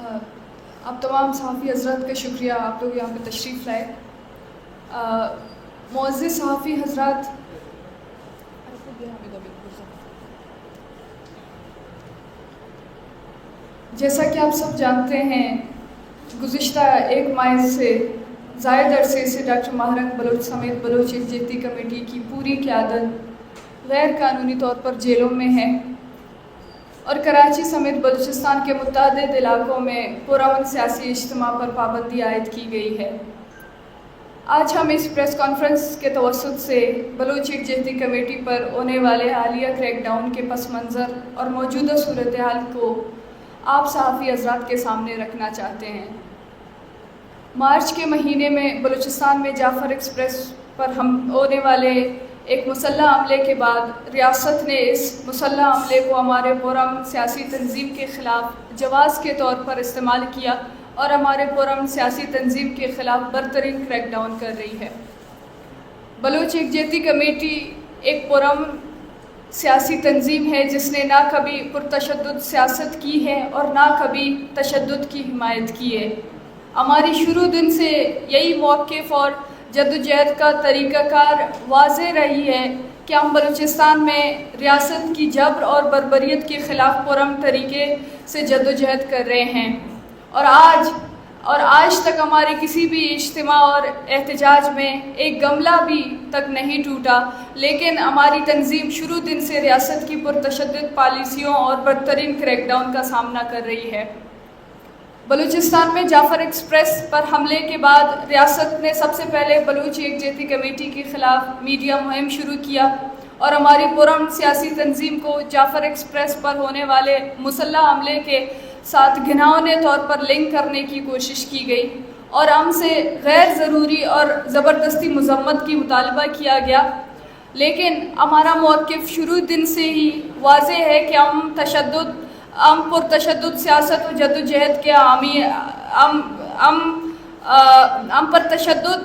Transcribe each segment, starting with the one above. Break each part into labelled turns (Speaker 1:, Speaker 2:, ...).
Speaker 1: آپ تمام صحافی حضرات کا شکریہ، آپ لوگ یہاں پہ تشریف لائے۔ معزز صحافی حضرات، جیسا کہ آپ سب جانتے ہیں، گزشتہ ایک ماہ سے زائد عرصے سے ڈاکٹر ماہرنگ بلوچ سمیت بلوچ یکجہتی کمیٹی کی پوری قیادت غیر قانونی طور پر جیلوں میں ہے اور کراچی سمیت بلوچستان کے متعدد علاقوں میں پرامن سیاسی اجتماع پر پابندی عائد کی گئی ہے۔ آج ہم اس پریس کانفرنس کے توسط سے بلوچ یکجہتی کمیٹی پر ہونے والے حالیہ کریک ڈاؤن کے پس منظر اور موجودہ صورتحال کو آپ صحافی حضرات کے سامنے رکھنا چاہتے ہیں۔ مارچ کے مہینے میں بلوچستان میں جعفر ایکسپریس پر ہونے والے ایک مسلح حملے کے بعد ریاست نے اس مسلح حملے کو ہمارے پرامن سیاسی تنظیم کے خلاف جواز کے طور پر استعمال کیا اور ہمارے پرامن سیاسی تنظیم کے خلاف برترین کریک ڈاؤن کر رہی ہے۔ بلوچ یکجہتی کمیٹی ایک پرامن سیاسی تنظیم ہے جس نے نہ کبھی پرتشدد سیاست کی ہے اور نہ کبھی تشدد کی حمایت کی ہے۔ ہماری شروع دن سے یہی موقف اور جدوجہد کا طریقہ کار واضح رہی ہے کہ ہم بلوچستان میں ریاست کی جبر اور بربریت کے خلاف پرامن طریقے سے جدوجہد کر رہے ہیں اور آج تک ہمارے کسی بھی اجتماع اور احتجاج میں ایک گملہ بھی تک نہیں ٹوٹا، لیکن ہماری تنظیم شروع دن سے ریاست کی پرتشدد پالیسیوں اور بدترین کریک ڈاؤن کا سامنا کر رہی ہے۔ بلوچستان میں جعفر ایکسپریس پر حملے کے بعد ریاست نے سب سے پہلے بلوچ یکجہتی کمیٹی کے خلاف میڈیا مہم شروع کیا اور ہماری پرامن سیاسی تنظیم کو جعفر ایکسپریس پر ہونے والے مسلح حملے کے ساتھ گھناؤنے طور پر لنک کرنے کی کوشش کی گئی اور ہم سے غیر ضروری اور زبردستی مذمت کی مطالبہ کیا گیا، لیکن ہمارا موقف شروع دن سے ہی واضح ہے کہ ہم پرتشدد سیاست و جدوجہد کے حامی ہم پرتشدد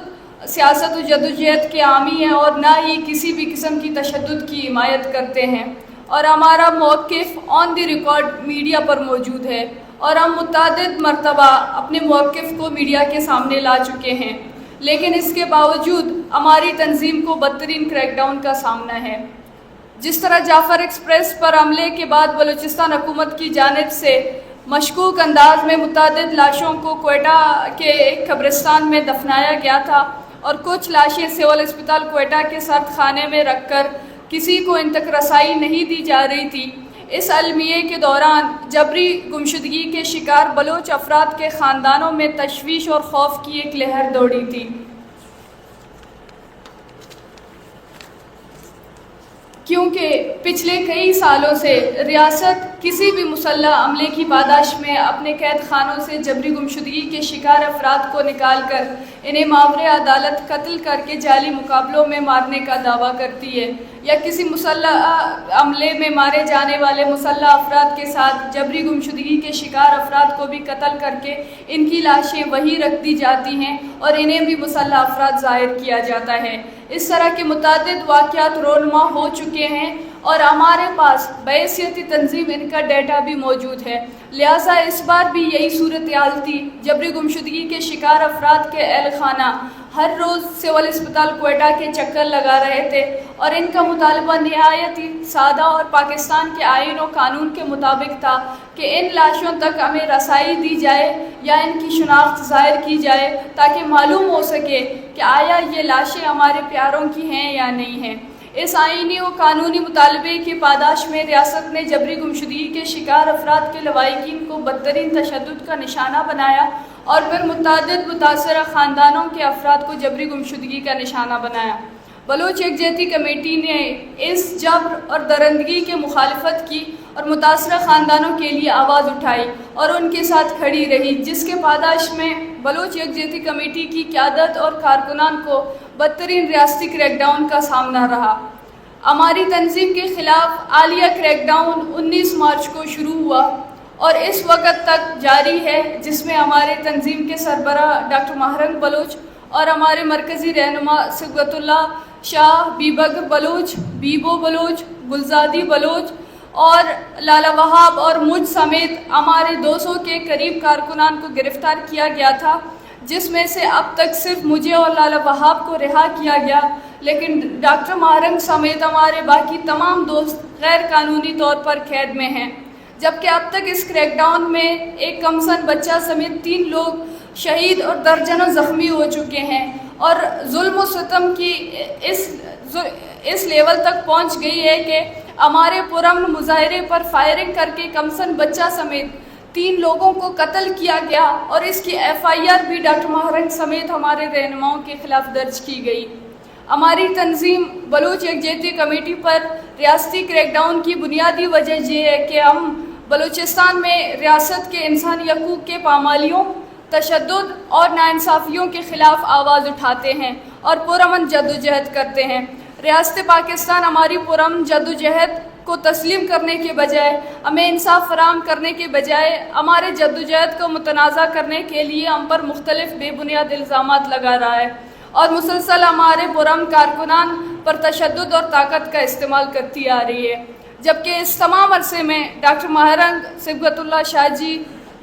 Speaker 1: سیاست و جدوجہد کے حامی ہیں اور نہ ہی کسی بھی قسم کی تشدد کی حمایت کرتے ہیں، اور ہمارا موقف آن دی ریکارڈ میڈیا پر موجود ہے اور ہم متعدد مرتبہ اپنے موقف کو میڈیا کے سامنے لا چکے ہیں، لیکن اس کے باوجود ہماری تنظیم کو بدترین کریک ڈاؤن کا سامنا ہے۔ جس طرح جعفر ایکسپریس پر حملے کے بعد بلوچستان حکومت کی جانب سے مشکوک انداز میں متعدد لاشوں کو کوئٹہ کے ایک قبرستان میں دفنایا گیا تھا اور کچھ لاشیں سول اسپتال کوئٹہ کے سرد خانے میں رکھ کر کسی کو ان تک رسائی نہیں دی جا رہی تھی، اس المیے کے دوران جبری گمشدگی کے شکار بلوچ افراد کے خاندانوں میں تشویش اور خوف کی ایک لہر دوڑی تھی، کیونکہ پچھلے کئی سالوں سے ریاست کسی بھی مسلح عملے کی پاداش میں اپنے قید خانوں سے جبری گمشدگی کے شکار افراد کو نکال کر انہیں ماورِ عدالت قتل کر کے جعلی مقابلوں میں مارنے کا دعویٰ کرتی ہے، یا کسی مسلح عملے میں مارے جانے والے مسلح افراد کے ساتھ جبری گمشدگی کے شکار افراد کو بھی قتل کر کے ان کی لاشیں وہیں رکھ دی جاتی ہیں اور انہیں بھی مسلح افراد ظاہر کیا جاتا ہے۔ اس طرح کے متعدد واقعات رونما ہو چکے ہیں اور ہمارے پاس بحیثیت تنظیم ان کا ڈیٹا بھی موجود ہے، لہٰذا اس بار بھی یہی صورتحال تھی۔ جبری گمشدگی کے شکار افراد کے اہل خانہ ہر روز سول اسپتال کوئٹہ کے چکر لگا رہے تھے اور ان کا مطالبہ نہایت ہی سادہ اور پاکستان کے آئین و قانون کے مطابق تھا کہ ان لاشوں تک ہمیں رسائی دی جائے یا ان کی شناخت ظاہر کی جائے تاکہ معلوم ہو سکے کہ آیا یہ لاشیں ہمارے پیاروں کی ہیں یا نہیں ہیں۔ اس آئینی و قانونی مطالبے کی پاداش میں ریاست نے جبری گمشدگی کے شکار افراد کے لواحقین کو بدترین تشدد کا نشانہ بنایا اور پھر متعدد متاثرہ خاندانوں کے افراد کو جبری گمشدگی کا نشانہ بنایا۔ بلوچ یکجہتی کمیٹی نے اس جبر اور درندگی کے مخالفت کی اور متاثرہ خاندانوں کے لیے آواز اٹھائی اور ان کے ساتھ کھڑی رہی، جس کے پاداش میں بلوچ یکجہتی کمیٹی کی قیادت اور کارکنان کو بدترین ریاستی کریک ڈاؤن کا سامنا رہا۔ ہماری تنظیم کے خلاف حالیہ کریک ڈاؤن 19 مارچ کو شروع ہوا اور اس وقت تک جاری ہے، جس میں ہمارے تنظیم کے سربراہ ڈاکٹر ماہرنگ بلوچ اور ہمارے مرکزی رہنما صبغت اللہ شاہ، بیبکر بلوچ، بیبو بلوچ، گلزادی بلوچ اور لالا وہاب اور مجھ سمیت ہمارے 200 کے قریب کارکنان کو گرفتار کیا گیا تھا، جس میں سے اب تک صرف مجھے اور لالا وہاب کو رہا کیا گیا، لیکن ڈاکٹر ماہرنگ سمیت ہمارے باقی تمام دوست غیر قانونی طور پر قید میں ہیں، جبکہ اب تک اس کریک ڈاؤن میں ایک کمسن بچہ سمیت 3 لوگ شہید اور درجنوں زخمی ہو چکے ہیں، اور ظلم و ستم کی اس لیول تک پہنچ گئی ہے کہ ہمارے پرامن مظاہرے پر فائرنگ کر کے کمسن بچہ سمیت 3 لوگوں کو قتل کیا گیا، اور اس کی FIR بھی ڈاکٹر ماہرنگ سمیت ہمارے رہنماؤں کے خلاف درج کی گئی۔ ہماری تنظیم بلوچ یکجہتی کمیٹی پر ریاستی کریک ڈاؤن کی بنیادی وجہ یہ ہے کہ ہم بلوچستان میں ریاست کے انسانی حقوق کے پامالیوں، تشدد اور ناانصافیوں کے خلاف آواز اٹھاتے ہیں اور پرامن جدوجہد کرتے ہیں۔ ریاست پاکستان ہماری پرامن جدوجہد کو تسلیم کرنے کے بجائے، ہمیں انصاف فراہم کرنے کے بجائے ہمارے جدوجہد کو متنازع کرنے کے لیے ہم پر مختلف بے بنیاد الزامات لگا رہا ہے، اور مسلسل ہمارے پرامن کارکنان پر تشدد اور طاقت کا استعمال کرتی آ رہی ہے، جبکہ اس تمام عرصے میں doctor ماہرنگ، Sibghat Allah Shah G,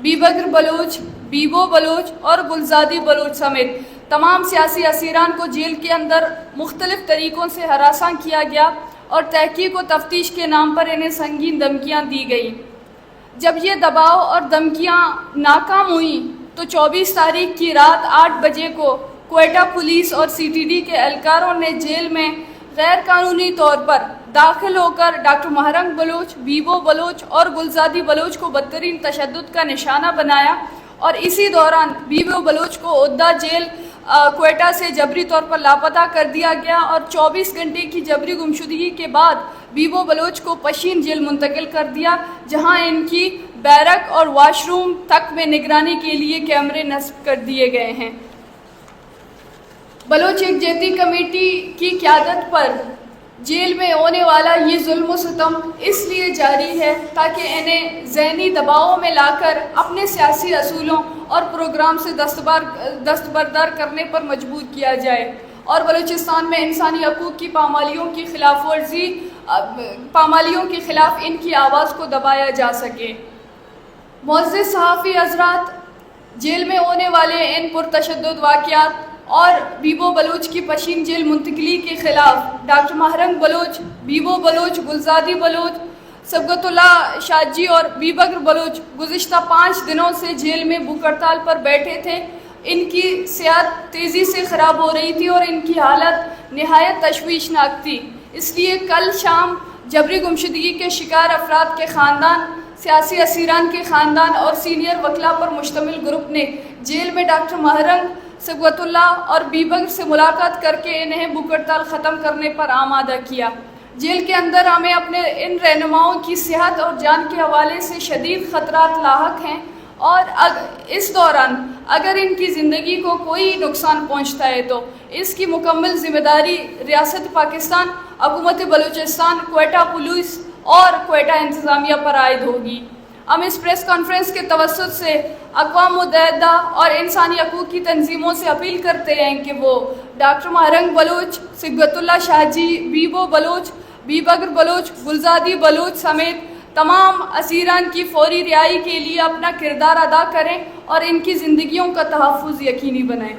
Speaker 1: be بکر بلوچ، بیبو بلوچ اور گلزادی بلوچ سمیت تمام سیاسی اسیران کو جیل کے اندر مختلف طریقوں سے ہراساں کیا گیا، اور تحقیق و تفتیش کے نام پر انہیں سنگین دھمکیاں دی گئیں۔ جب یہ دباؤ اور دھمکیاں ناکام ہوئیں تو 24 تاریخ کی رات 8 بجے کو کوئٹہ پولیس اور CTD کے اہلکاروں نے جیل میں غیر قانونی طور پر داخل ہو کر ڈاکٹر ماہرنگ بلوچ، بیبو بلوچ اور گلزادی بلوچ کو بدترین تشدد کا نشانہ بنایا، اور اسی دوران بیبو بلوچ کو عہدہ جیل کوئٹہ سے جبری طور پر لاپتہ کر دیا گیا، اور 24 گھنٹے کی جبری گمشدگی کے بعد بیبو بلوچ کو پشین جیل منتقل کر دیا، جہاں ان کی بیرک اور واش روم تک میں نگرانی کے لیے کیمرے نصب کر دیے گئے ہیں۔ بلوچ یکجہتی کمیٹی کی قیادت پر جیل میں ہونے والا یہ ظلم و ستم اس لیے جاری ہے تاکہ انہیں ذہنی دباؤ میں لا کر اپنے سیاسی اصولوں اور پروگرام سے دستبردار کرنے پر مجبور کیا جائے، اور بلوچستان میں انسانی حقوق کی پامالیوں کے خلاف ان کی آواز کو دبایا جا سکے۔ معزز صحافی حضرات، جیل میں ہونے والے ان پرتشدد واقعات اور بیبو بلوچ کی پشین جیل منتقلی کے خلاف ڈاکٹر ماہرنگ بلوچ، بیبو بلوچ، گلزادی بلوچ، صبغت اللہ شاہ جی اور بی بکر بلوچ گزشتہ 5 دنوں سے جیل میں بھوک ہڑتال پر بیٹھے تھے۔ ان کی صحت تیزی سے خراب ہو رہی تھی اور ان کی حالت نہایت تشویشناک تھی، اس لیے کل شام جبری گمشدگی کے شکار افراد کے خاندان، سیاسی اسیران کے خاندان اور سینئر وکلاء پر مشتمل گروپ نے جیل میں ڈاکٹر ماہرنگ، صبغت اللہ اور بی بکر سے ملاقات کر کے انہیں بھوک ہڑتال ختم کرنے پر آمادہ کیا۔ جیل کے اندر ہمیں اپنے ان رہنماؤں کی صحت اور جان کے حوالے سے شدید خطرات لاحق ہیں، اور اس دوران اگر ان کی زندگی کو کوئی نقصان پہنچتا ہے تو اس کی مکمل ذمہ داری ریاست پاکستان، حکومت بلوچستان، کوئٹہ پولیس اور کوئٹہ انتظامیہ پر عائد ہوگی۔ ہم اس پریس کانفرنس کے توسط سے اقوام متحدہ اور انسانی حقوق کی تنظیموں سے اپیل کرتے ہیں کہ وہ doctor ماہرنگ Baloch, Sibghat Allah Shah G, Bebo Baloch, be بکر بلوچ، گلزادی بلوچ سمیت تمام اسیران کی فوری رہائی کے لیے اپنا کردار ادا کریں اور ان کی زندگیوں کا تحفظ یقینی بنائیں۔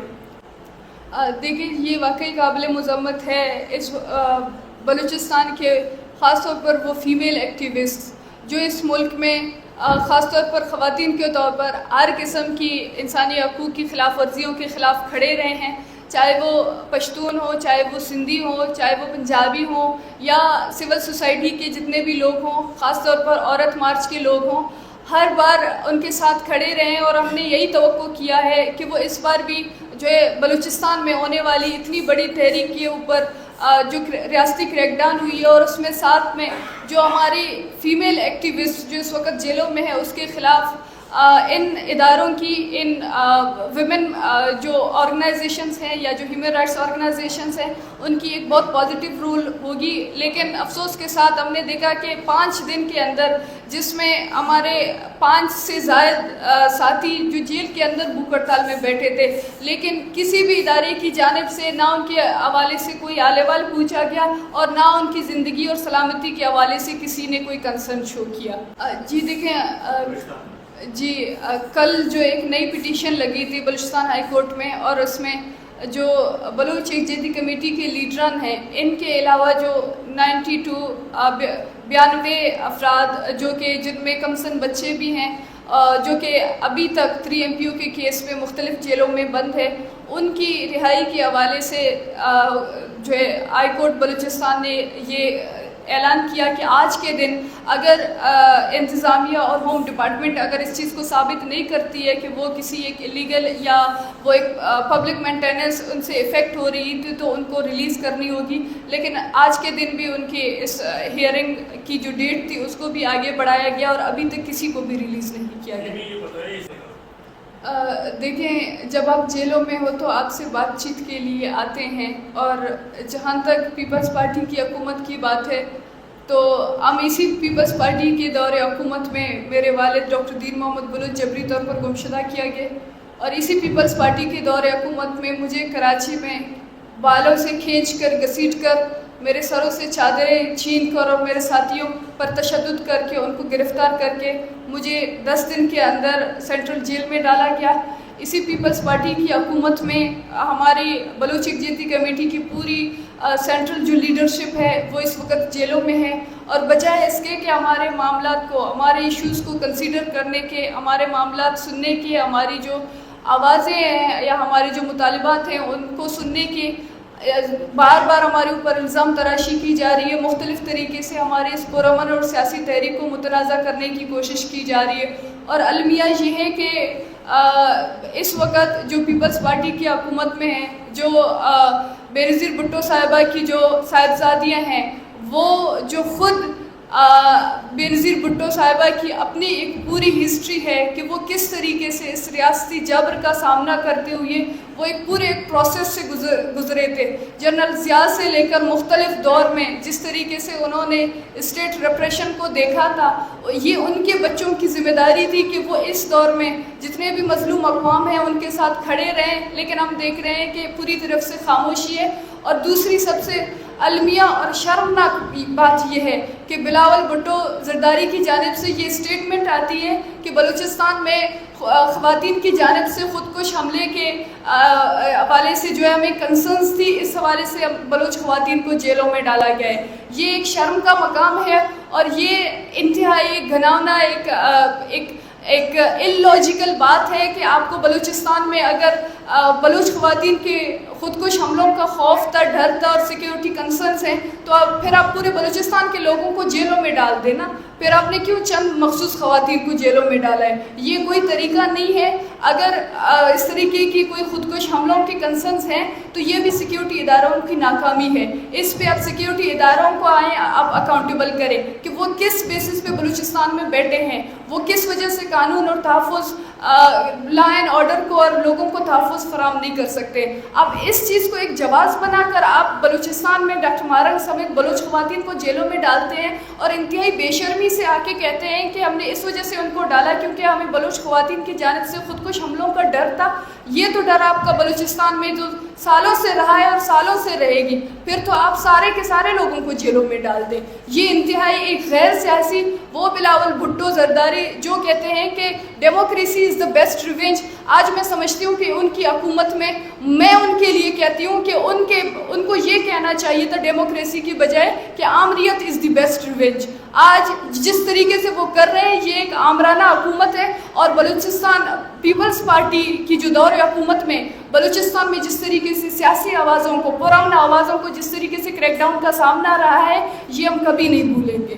Speaker 1: دیکھیں، یہ واقعی قابل مذمت ہے اس بلوچستان کے، خاص طور پر وہ فیمیل ایکٹیوسٹ جو اس ملک میں خاص طور پر خواتین کے طور پر ہر قسم کی انسانی حقوق کی خلاف ورزیوں کے خلاف کھڑے رہے ہیں، چاہے وہ پشتون ہوں، چاہے وہ سندھی ہوں، چاہے وہ پنجابی ہوں، یا سول سوسائٹی کے جتنے بھی لوگ ہوں، خاص طور پر عورت مارچ کے لوگ ہوں، ہر بار ان کے ساتھ کھڑے رہے، اور ہم نے یہی توقع کیا ہے کہ وہ اس بار بھی جو ہے بلوچستان میں ہونے والی اتنی بڑی تحریک کے اوپر جو ریاستی کریک ڈاؤن ہوئی ہے، اور اس میں ساتھ میں جو ہماری فیمیل ایکٹیوسٹ جو اس وقت جیلوں میں ہے اس کے خلاف ان اداروں کی ان ویمن جو آرگنائزیشنز ہیں یا جو ہیومن رائٹس آرگنائزیشنز ہیں ان کی ایک بہت پازیٹیو رول ہوگی. لیکن افسوس کے ساتھ ہم نے دیکھا کہ 5 دن کے اندر جس میں ہمارے 5 سے زائد ساتھی جو جیل کے اندر بھوک ہڑتال میں بیٹھے تھے, لیکن کسی بھی ادارے کی جانب سے نہ ان کے حوالے سے کوئی آل احوال پوچھا گیا اور نہ ان کی زندگی اور سلامتی کے حوالے سے کسی نے کوئی کنسرن شو کیا. جی دیکھیں جی کل جو ایک نئی پٹیشن لگی تھی بلوچستان ہائی کورٹ میں, اور اس میں جو بلوچ یکجہتی کمیٹی کے لیڈران ہیں ان کے علاوہ جو 92 افراد جو کہ جن میں کم سن بچے بھی ہیں جو کہ ابھی تک 3 MPO کے کیس میں مختلف جیلوں میں بند ہے, ان کی رہائی کے حوالے سے جو ہے ہائی کورٹ بلوچستان نے یہ اعلان کیا کہ آج کے دن اگر انتظامیہ اور ہوم ڈپارٹمنٹ اگر اس چیز کو ثابت نہیں کرتی ہے کہ وہ کسی ایک الیگل یا وہ ایک پبلک مینٹیننس ان سے افیکٹ ہو رہی تھی تو ان کو ریلیز کرنی ہوگی. لیکن آج کے دن بھی ان کی اس ہیئرنگ کی جو ڈیٹ تھی اس کو بھی آگے بڑھایا گیا اور ابھی تک کسی کو بھی ریلیز نہیں کیا گیا. دیکھیں جب آپ جیلوں میں ہو تو آپ سے بات چیت کے لیے آتے ہیں, اور جہاں تک پیپلز پارٹی کی حکومت کی بات ہے تو ہم اسی پیپلز پارٹی کے دور حکومت میں میرے والد ڈاکٹر دین محمد بلوچ جبری طور پر گمشدہ کیا گیا, اور اسی پیپلز پارٹی کے دور حکومت میں مجھے کراچی میں بالوں سے کھینچ کر گھسیٹ کر میرے سروں سے چادریں چھین کر اور میرے ساتھیوں پر تشدد کر کے ان کو گرفتار کر کے مجھے 10 دن کے اندر سینٹرل جیل میں ڈالا گیا. اسی پیپلز پارٹی کی حکومت میں ہماری بلوچ یکجہتی کمیٹی کی پوری سینٹرل جو لیڈرشپ ہے وہ اس وقت جیلوں میں ہے, اور بجائے اس کے کہ ہمارے معاملات کو ہمارے ایشوز کو کنسیڈر کرنے کے, ہمارے معاملات سننے کے, ہماری جو آوازیں ہیں یا ہمارے جو مطالبات ہیں ان کو سننے کے, بار بار ہمارے اوپر الزام تراشی کی جا رہی ہے. مختلف طریقے سے ہمارے اس پرامن اور سیاسی تحریک کو متنازع کرنے کی کوشش کی جا رہی ہے. اور المیہ یہ ہے کہ اس وقت جو پیپلز پارٹی کی حکومت میں ہیں, جو بینظیر بھٹو صاحبہ کی جو صاحبزادیاں ہیں, وہ جو خود بینظیر بھٹو صاحبہ کی اپنی ایک پوری ہسٹری ہے کہ وہ کس طریقے سے اس ریاستی جبر کا سامنا کرتے ہوئے وہ ایک پورے ایک پروسیس سے گزرے تھے. جنرل ضیاء سے لے کر مختلف دور میں جس طریقے سے انہوں نے اسٹیٹ ریپریشن کو دیکھا تھا, یہ ان کے بچوں کی ذمہ داری تھی کہ وہ اس دور میں جتنے بھی مظلوم اقوام ہیں ان کے ساتھ کھڑے رہیں. لیکن ہم دیکھ رہے ہیں کہ پوری طرف سے خاموشی ہے. اور دوسری سب سے المیہ اور شرمناک بات یہ ہے کہ بلاول بھٹو زرداری کی جانب سے یہ اسٹیٹمنٹ آتی ہے کہ بلوچستان میں خواتین کی جانب سے خودکش حملے کے حوالے سے جو ہے ہمیں کنسرنز تھی, اس حوالے سے بلوچ خواتین کو جیلوں میں ڈالا گیا ہے. یہ ایک شرم کا مقام ہے اور یہ انتہائی گھناؤنا ایک اللاجیکل بات ہے کہ آپ کو بلوچستان میں اگر بلوچ خواتین کے خودکش حملوں کا خوف تھا, ڈر تھا اور سیکیورٹی کنسرنز ہیں تو پھر آپ پورے بلوچستان کے لوگوں کو جیلوں میں ڈال دینا. پھر آپ نے کیوں چند مخصوص خواتین کو جیلوں میں ڈالا ہے؟ یہ کوئی طریقہ نہیں ہے. اگر اس طریقے کی کوئی خودکش حملوں کے کنسرنز ہیں تو یہ بھی سیکیورٹی اداروں کی ناکامی ہے. اس پہ آپ سیکیورٹی اداروں کو آئیں, آپ اکاؤنٹیبل کریں کہ وہ کس بیسس پہ بلوچستان میں بیٹھے ہیں, وہ کس وجہ سے قانون اور تحفظ لا اینڈ آرڈر کو اور لوگوں کو تحفظ فراہم نہیں کر سکتے. اب اس چیز کو ایک جواز بنا کر آپ بلوچستان میں ڈاکٹر مہرنگ سمیت بلوچ خواتین کو جیلوں میں ڈالتے ہیں اور انتہائی بے شرمی سے آ کے کہتے ہیں کہ ہم نے اس وجہ سے ان کو ڈالا کیونکہ ہمیں بلوچ خواتین کی جانب سے خودکش حملوں کا ڈر تھا. یہ تو ڈر آپ کا بلوچستان میں جو سالوں سے رہا ہے اور سالوں سے رہے گی, پھر تو آپ سارے کے سارے لوگوں کو جیلوں میں ڈال دیں. یہ انتہائی ایک غیر سیاسی, وہ بلاول بھٹو زرداری جو کہتے ہیں کہ democracy is the best revenge, آج میں سمجھتی ہوں کہ ان کی حکومت میں ان کے لیے کہتی ہوں کہ ان کو یہ کہنا چاہیے تھا ڈیموکریسی کی بجائے کہ آمریت از دی بیسٹ ریونج. آج جس طریقے سے وہ کر رہے ہیں یہ ایک آمرانہ حکومت ہے, اور بلوچستان پیپلز پارٹی کی جو دور حکومت میں بلوچستان میں جس طریقے سے سیاسی آوازوں کو, پرامن آوازوں کو جس طریقے سے کریک ڈاؤن کا سامنا رہا ہے, یہ ہم کبھی نہیں بھولیں گے.